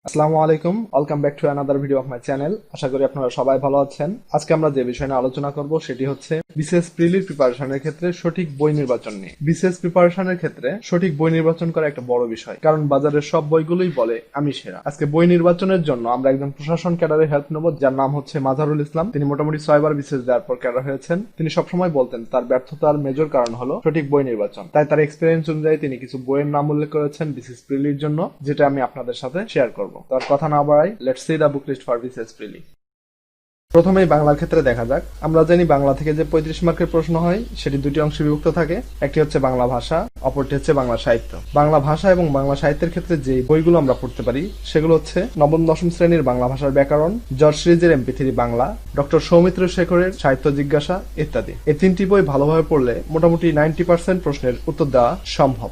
আসসালামু আলাইকুম, welcome back to another video of my channel. আশা করি আপনারা সবাই ভালো আছেন। আজকে আমরা যে বিষয় নিয়ে আলোচনা করব সেটি হচ্ছে বিসিএস প্রিলির প্রিপারেশনের ক্ষেত্রে সঠিক বই নির্বাচন নিয়ে। বিসিএস প্রিপারেশনের ক্ষেত্রে সঠিক বই নির্বাচন করা একটা বড় বিষয়, কারণ বাজারের সব বইগুলোই বলে আমি সেরা। আজকে বই নির্বাচনের জন্য আমরা একজন প্রশাসন ক্যাডারের হেল্প নেব, যার নাম হচ্ছে মাজারুল ইসলাম। তিনি মোটামুটি 6 বার বিসিএস দেওয়ার পর ক্যাডার হয়েছেন। তিনি সবসময় বলতেন তার ব্যর্থতার মেজর কারণ হলো সঠিক বই নির্বাচন। তাই তার এক্সপেরিয়েন্স অনুযায়ী তিনি কিছু বইয়ের নাম উল্লেখ করেছেন বিসিএস প্রিলির জন্য, যেটা আমি আপনাদের সাথে শেয়ার করব। তার কথা না বাড়াই, let's see the book list for BCS prelim. প্রথমেই বাংলার ক্ষেত্রে দেখা যাক। আমরা জানি বাংলা থেকে যে 35 মার্কের প্রশ্ন হয় সেটি দুটি অংশে বিভক্ত থাকে। একটি হচ্ছে বাংলা ভাষা, অপরটি হচ্ছে বাংলা সাহিত্য। বাংলা ভাষা এবং বাংলা সাহিত্যের ক্ষেত্রে যে বইগুলো আমরা পড়তে পারি সেগুলো হচ্ছে নবম দশম শ্রেণীর বাংলা ভাষার ব্যাকরণ, জর্জ সিরিজের MP3 বাংলা, ডক্টর সৌমিত্র শেখরের সাহিত্য জিজ্ঞাসা ইত্যাদি। এই তিনটি বই ভালোভাবে পড়লে মোটামুটি 90% প্রশ্নের উত্তর দেওয়া সম্ভব।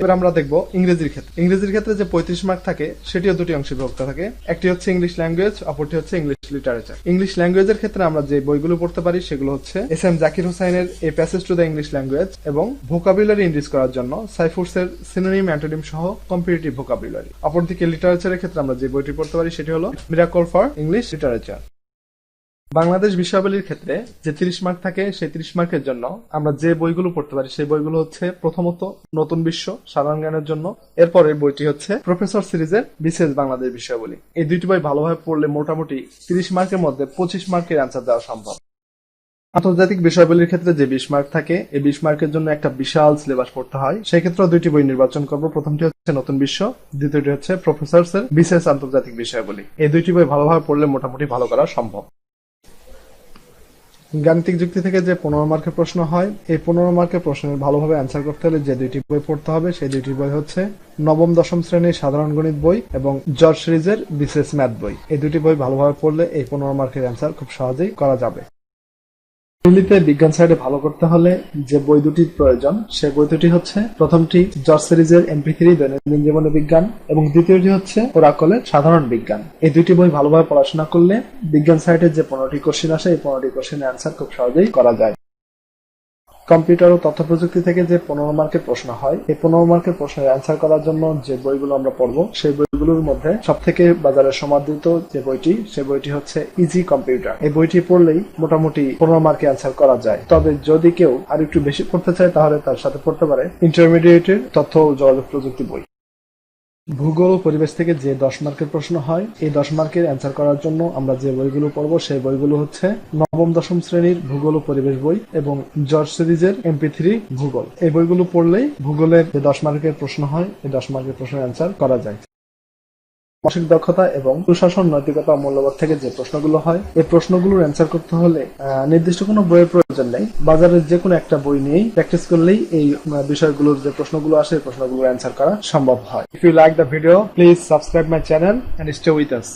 এবার আমরা দেখব ইংরেজির ক্ষেত্রে। ইংরেজির ক্ষেত্রে যে 35 মার্ক থাকে সেটিও দুটি অংশে বিভক্ত থাকে। একটি হচ্ছে ইংলিশ ল্যাঙ্গুয়েজ, অপরটি হচ্ছে ইংলিশ লিটারেচার। ইংলিশ ল্যাঙ্গুয়েজের ক্ষেত্রে আমরা যে বইগুলো পড়তে পারি সেগুলো হচ্ছে SM জাকির হোসাইনের a passage to the English language এবং ভোকাবুলারি ইনক্রিজ করার জন্য সাইফুরসের সিনোনিম অ্যান্টোনিম সহ কম্পারেটিভ ভোকাবুলারি। অপরদিকে লিটারেচারের ক্ষেত্রে আমরা যে বইটি পড়তে পারি সেটি হলো miracle for English literature. Bangladesh বিষয়াবলীর ক্ষেত্রে যে 30 মার্ক থাকে সেই 30 মার্কের জন্য আমরা যে বইগুলো পড়তে পারি সেই বইগুলো হচ্ছে প্রথমত নতুন বিশ্ব সাধারণ জ্ঞানের জন্য, এরপরে বইটি হচ্ছে প্রফেসর সিরিজের বিশেষ বাংলাদেশ বিষয়াবলী। এই দুইটি বই ভালোভাবে পড়লে মোটামুটি 30 মার্কের মধ্যে 25 মার্কের অ্যান্সার দেওয়া সম্ভব। আন্তর্জাতিক বিষয়াবলীর ক্ষেত্রে যে 20 মার্ক থাকে, এই 20 মার্কের জন্য একটা বিশাল সিলেবাস পড়তে হয়। সেই ক্ষেত্রে দুইটি বই নির্বাচন করব। প্রথমটি হচ্ছে নতুন বিশ্ব, দ্বিতীয়টি হচ্ছে প্রফেসরসের বিশেষ আন্তর্জাতিক বিষয়াবলী। এই দুইটি বই ভালোভাবে পড়লে মোটামুটি ভালো করা সম্ভব। গাণিতিক যুক্তি থেকে যে 15 মার্কের প্রশ্ন হয়, এই 15 মার্কের প্রশ্নের ভালোভাবে অ্যান্সার করতে হলে যে দুইটি বই পড়তে হবে সেই দুইটি বই হচ্ছে নবম দশম শ্রেণীর সাধারণ গণিত বই এবং জর্জ সিরিজের বিশেষ ম্যাথ বই। এই দুটি বই ভালোভাবে পড়লে এই 15 মার্কের অ্যান্সার খুব সহজেই করা যাবে। প্রিলিতে বিজ্ঞান সাইডে ভালো করতে হলে যে বই দুটির প্রয়োজন সেই বই দুটি হচ্ছে, প্রথমটি জর্জ সিরিজের MP3 দৈনন্দিন জীবনে বিজ্ঞান এবং দ্বিতীয়টি হচ্ছে ওরাকলের সাধারণ বিজ্ঞান। এই দুইটি বই ভালোভাবে পড়াশোনা করলে বিজ্ঞান সাইডের যে 15টি কোশ্চেন আসে এই 15টি কোশ্চেনের অ্যান্সার খুব সহজেই করা যায়। কম্পিউটার ও তথ্য প্রযুক্তি থেকে যে 15 মার্কের প্রশ্ন হয়, এই 15 মার্কের প্রশ্নের অ্যান্সার করার জন্য যে বইগুলো আমরা পড়বো সেই বইগুলোর মধ্যে সবথেকে বাজারে সমাদৃত যে বইটি সে বইটি হচ্ছে ইজি কম্পিউটার। এই বইটি পড়লেই মোটামুটি 15 মার্কে অ্যান্সার করা যায়। তবে যদি কেউ আর একটু বেশি পড়তে চায় তাহলে তার সাথে পড়তে পারে ইন্টারমিডিয়েটের তথ্য ও যোগাযোগ প্রযুক্তি বই। ভূগোল ও পরিবেশ থেকে যে 10 মার্কের প্রশ্ন হয়, এই 10 মার্কের অ্যান্সার করার জন্য আমরা যে বইগুলো পড়বো সেই বইগুলো হচ্ছে নবম দশম শ্রেণীর ভূগোল ও পরিবেশ বই এবং জর্জ সিরিজের MP3 ভূগোল। এই বইগুলো পড়লেই ভূগোলের যে 10 মার্কের প্রশ্ন হয় এই 10 মার্কের প্রশ্নের অ্যান্সার করা যায়। মানসিক দক্ষতা এবং সুশাসন, নৈতিকতা ও মূল্যবোধ থেকে যে প্রশ্নগুলো হয় এই প্রশ্নগুলোর অ্যান্সার করতে হলে নির্দিষ্ট কোনো বইয়ের প্রয়োজন নেই। বাজারের যে কোনো একটা বই নিয়েই প্র্যাকটিস করলেই এই বিষয়গুলোর যে প্রশ্নগুলো আসে এই প্রশ্নগুলোর অ্যান্সার করা সম্ভব হয়। If you like the video, please subscribe my channel and stay with us.